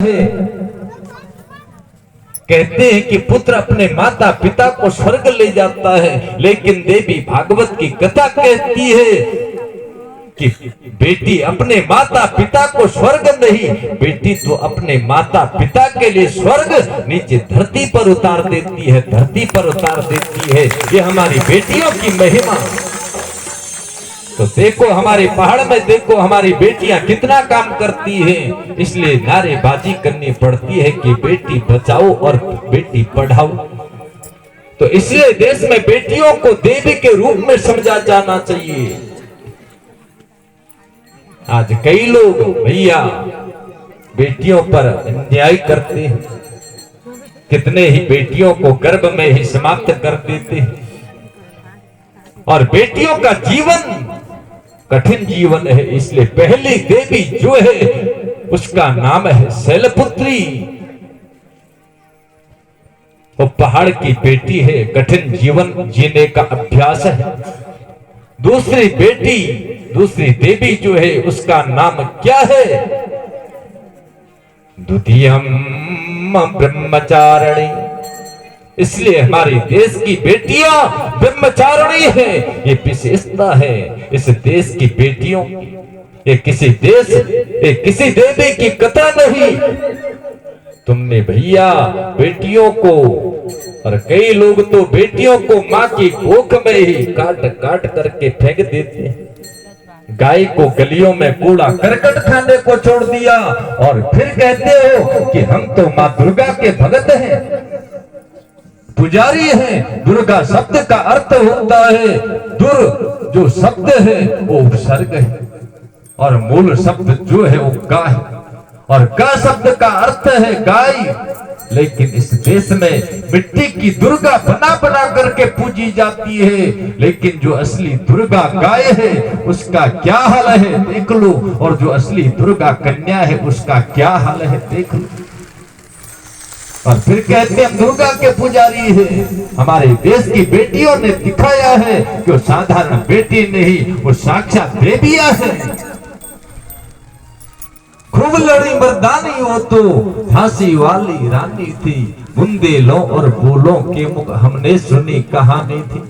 है। कहते हैं कि पुत्र अपने माता पिता को स्वर्ग ले जाता है, लेकिन देवी भागवत की कथा कहती है कि बेटी अपने माता पिता को स्वर्ग नहीं, बेटी तो अपने माता पिता के लिए स्वर्ग नीचे धरती पर उतार देती है, धरती पर उतार देती है। ये हमारी बेटियों की महिमा। तो देखो हमारे पहाड़ में, देखो हमारी बेटियां कितना काम करती हैं। इसलिए नारेबाजी करनी पड़ती है कि बेटी बचाओ और बेटी पढ़ाओ। तो इसलिए देश में बेटियों को देवी के रूप में समझा जाना चाहिए। आज कई लोग भैया बेटियों पर अन्याय करते हैं, कितने ही बेटियों को गर्भ में ही समाप्त कर देते हैं। और बेटियों का जीवन कठिन जीवन है, इसलिए पहली देवी जो है उसका नाम है शैलपुत्री। वो पहाड़ की बेटी है, कठिन जीवन जीने का अभ्यास है। दूसरी बेटी, दूसरी देवी जो है उसका नाम क्या है? द्वितीयम ब्रह्मचारिणी। इसलिए हमारे देश की बेटियां ब्रह्मचारिणी है, ये विशेषता है इस देश की बेटियों की। ये किसी देश, ये किसी देवी की कथा नहीं। तुमने भैया बेटियों को, और कई लोग तो बेटियों को मां की कोख में ही काट काट करके फेंक देते हैं। गाय को गलियों में कूड़ा करकट खाने को छोड़ दिया और फिर कहते हो कि हम तो मां दुर्गा के भगत हैं, पुजारी हैं। दुर्गा शब्द का अर्थ होता है, दुर जो शब्द है वो उपसर्ग है, और मूल शब्द जो है वो गा है, और गा शब्द का अर्थ है गाय। लेकिन इस देश में मिट्टी की दुर्गा बना बना करके पूजी जाती है, लेकिन जो असली दुर्गा गाय है उसका क्या हाल है देख लो, और जो असली दुर्गा कन्या है उसका क्या हाल है देख लो। और फिर कहते हैं दुर्गा के पुजारी है। हमारे देश की बेटियों ने दिखाया है कि वो साधारण बेटी नहीं, वो साक्षात देवियां है। खूब लड़ी मर्दानी हो तो झांसी वाली रानी थी, बुंदेलों और बोलों के मुख हमने सुनी कहानी थी।